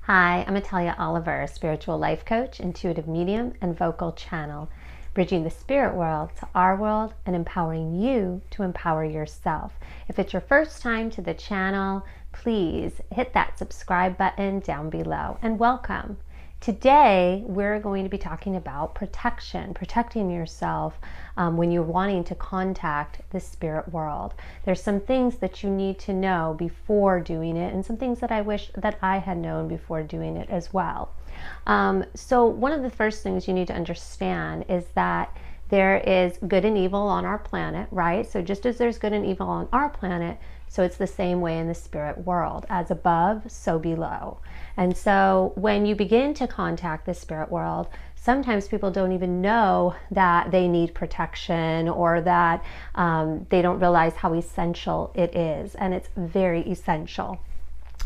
Hi, I'm Italia Oliver, spiritual life coach, intuitive medium, and vocal channel, bridging the spirit world to our world and empowering you to empower yourself. If it's your first time to the channel, please hit that subscribe button down below and welcome. Today, we're going to be talking about protection, protecting yourself when you're wanting to contact the spirit world. There's some things that you need to know before doing it, and some things that I wish that I had known before doing it as well. So one of the first things you need to understand is that there is good and evil on our planet, right? So just as there's good and evil on our planet, so it's the same way in the spirit world. As above, so below. And so when you begin to contact the spirit world, sometimes people don't even know that they need protection, or that they don't realize how essential it is. And it's very essential.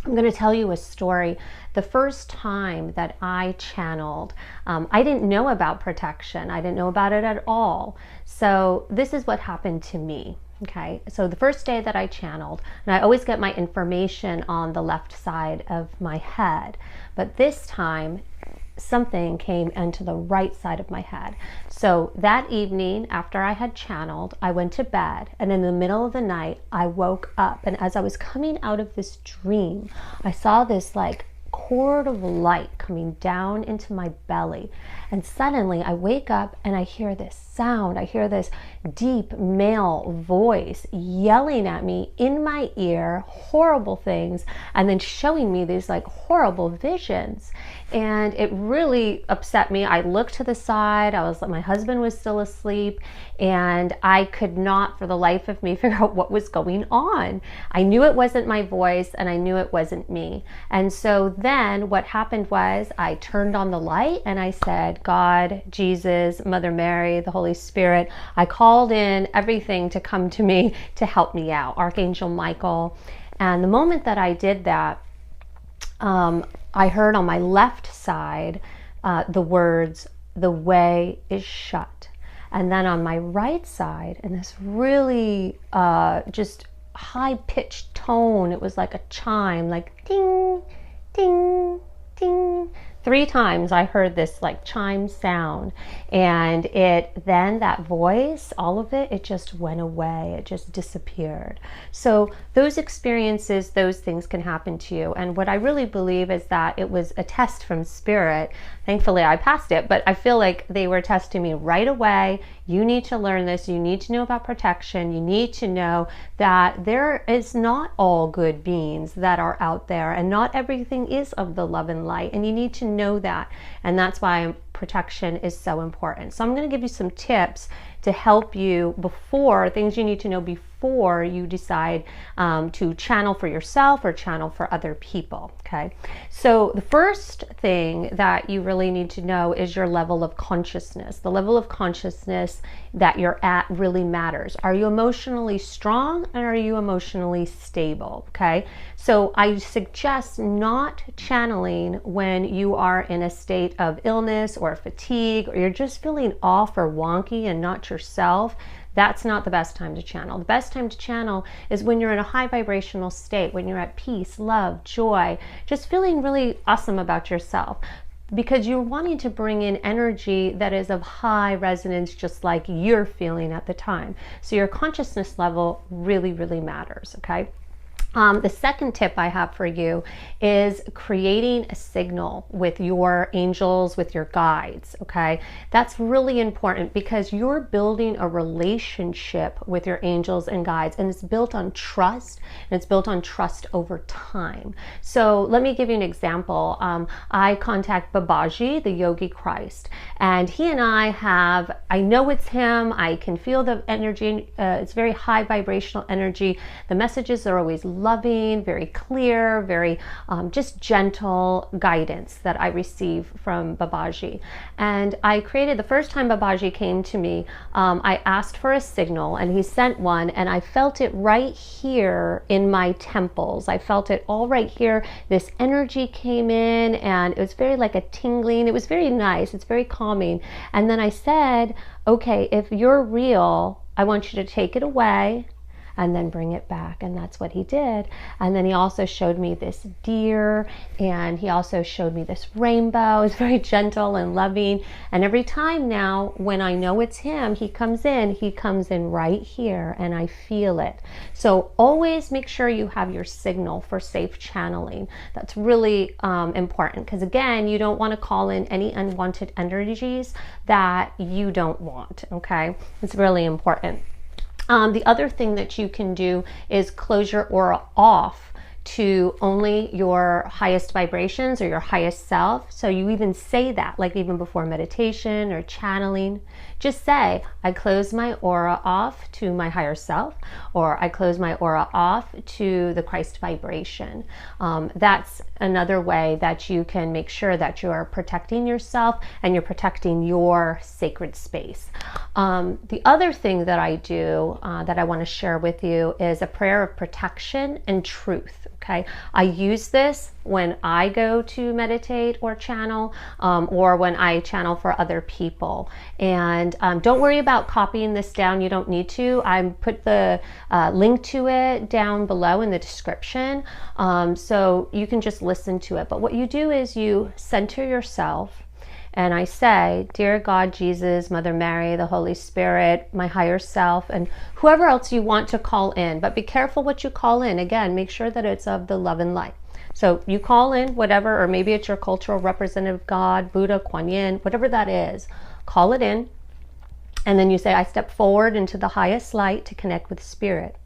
I'm going to tell you a story. The first time that I channeled, I didn't know about protection. I didn't know about it at all. So this is what happened to me. Okay, so the first day that I channeled, and I always get my information on the left side of my head, but this time something came into the right side of my head. So that evening, after I had channeled, I went to bed, and in the middle of the night, I woke up, and as I was coming out of this dream, I saw this like cord of light coming down into my belly, and suddenly I wake up and I hear this sound. I hear this deep male voice yelling at me in my ear horrible things, and then showing me these like horrible visions, and it really upset me. I looked to the side. My husband was still asleep, and I could not for the life of me figure out what was going on. I knew it wasn't my voice, and I knew it wasn't me. And so then what happened was I turned on the light and I said, God, Jesus, Mother Mary, the Holy Spirit. I called in everything to come to me to help me out, Archangel Michael. And the moment that I did that, I heard on my left side the words, "The way is shut." And then on my right side, in this really just high-pitched tone, it was like a chime, like ding, ding, ding. 3 times I heard this like chime sound, and then that voice, all of it, it just went away. It just disappeared. So those experiences, those things can happen to you. And what I really believe is that it was a test from spirit. Thankfully I passed it, but I feel like they were testing me right away. You need to learn this. You need to know about protection. You need to know that there is not all good beings that are out there, and not everything is of the love and light, and you need to know that. And that's why protection is so important. So I'm going to give you some tips to help you things you need to know before you decide to channel for yourself or channel for other people. Okay, so the first thing that you really need to know is your level of consciousness. The level of consciousness that you're at really matters. Are you emotionally strong, and are you emotionally stable? Okay, so I suggest not channeling when you are in a state of illness or fatigue, or you're just feeling off or wonky and not yourself. That's not the best time to channel. The best time to channel is when you're in a high vibrational state, when you're at peace, love, joy, just feeling really awesome about yourself, because you're wanting to bring in energy that is of high resonance, just like you're feeling at the time. So your consciousness level really, really matters, okay? The second tip I have for you is creating a signal with your angels, with your guides, okay? That's really important, because you're building a relationship with your angels and guides, and it's built on trust, and it's built on trust over time. So let me give you an example. I contact Babaji, the Yogi Christ, and he and I know it's him. I can feel the energy. It's very high vibrational energy. The messages are always loving, very clear, very just gentle guidance that I receive from Babaji. And I created, the first time Babaji came to me, I asked for a signal, and he sent one, and I felt it right here in my temples. I felt it all right here. This energy came in, and it was very like a tingling. It was very nice. It's very calming. And then I said, okay, if you're real, I want you to take it away, and then bring it back. And that's what he did. And then he also showed me this deer, and he also showed me this rainbow. It's very gentle and loving. And every time now when I know it's him, he comes in right here, and I feel it. So always make sure you have your signal for safe channeling. That's really important, because again, you don't want to call in any unwanted energies that you don't want. Okay, it's really important. The other thing that you can do is close your aura off to only your highest vibrations or your highest self. So you even say that, like even before meditation or channeling, just say, I close my aura off to my higher self, or I close my aura off to the Christ vibration. That's another way that you can make sure that you are protecting yourself and you're protecting your sacred space. The other thing that I do that I want to share with you is a prayer of protection and truth. Okay, I use this when I go to meditate or channel, or when I channel for other people. And don't worry about copying this down. You don't need to. I put the link to it down below in the description, so you can just listen to it. But what you do is you center yourself, and I say, Dear God, Jesus, Mother Mary, the Holy Spirit, my higher self, and whoever else you want to call in. But be careful what you call in. Again, make sure that it's of the love and light. So you call in whatever, or maybe it's your cultural representative God, Buddha, Kuan Yin, whatever that is. Call it in. And then you say, I step forward into the highest light to connect with Spirit.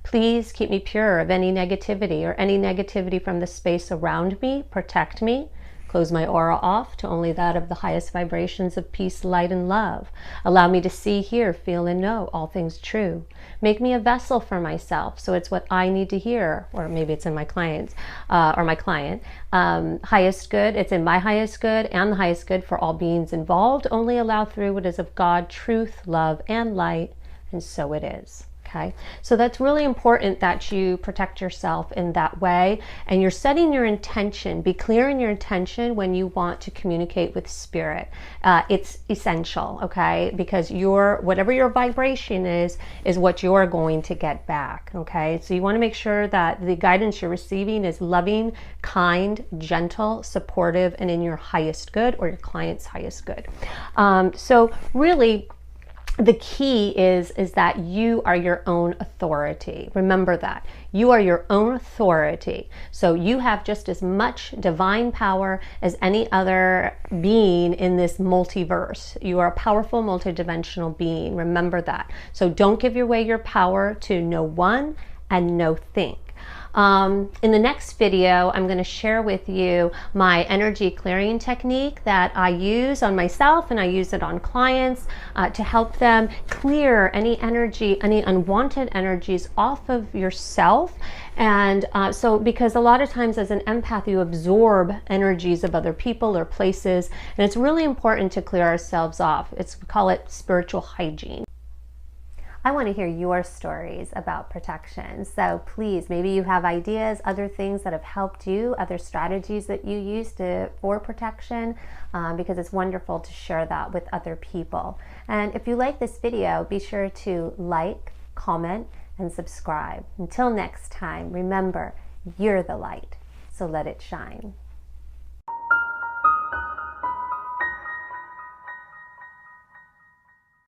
Please keep me pure of any negativity or any negativity from the space around me. Protect me. Close my aura off to only that of the highest vibrations of peace, light, and love. Allow me to see, hear, feel, and know all things true. Make me a vessel for myself, so it's what I need to hear, or maybe it's in my client's, or my client. Highest good, it's in my highest good and the highest good for all beings involved. Only allow through what is of God, truth, love, and light, and so it is. Okay, so that's really important that you protect yourself in that way, and you're setting your intention. Be clear in your intention when you want to communicate with Spirit. It's essential, okay, because whatever your vibration is what you're going to get back. Okay, so you want to make sure that the guidance you're receiving is loving, kind, gentle, supportive, and in your highest good or your client's highest good. So really, the key is that you are your own authority. Remember that. You are your own authority. So you have just as much divine power as any other being in this multiverse. You are a powerful multidimensional being. Remember that. So don't give away your power to no one and no thing. In the next video, I'm going to share with you my energy clearing technique that I use on myself, and I use it on clients to help them clear any energy, any unwanted energies off of yourself. And so because a lot of times as an empath, you absorb energies of other people or places, and it's really important to clear ourselves off. We call it spiritual hygiene. I want to hear your stories about protection. So please, maybe you have ideas, other things that have helped you, other strategies that you use for protection, because it's wonderful to share that with other people. And if you like this video, be sure to like, comment, and subscribe. Until next time, remember, you're the light, so let it shine.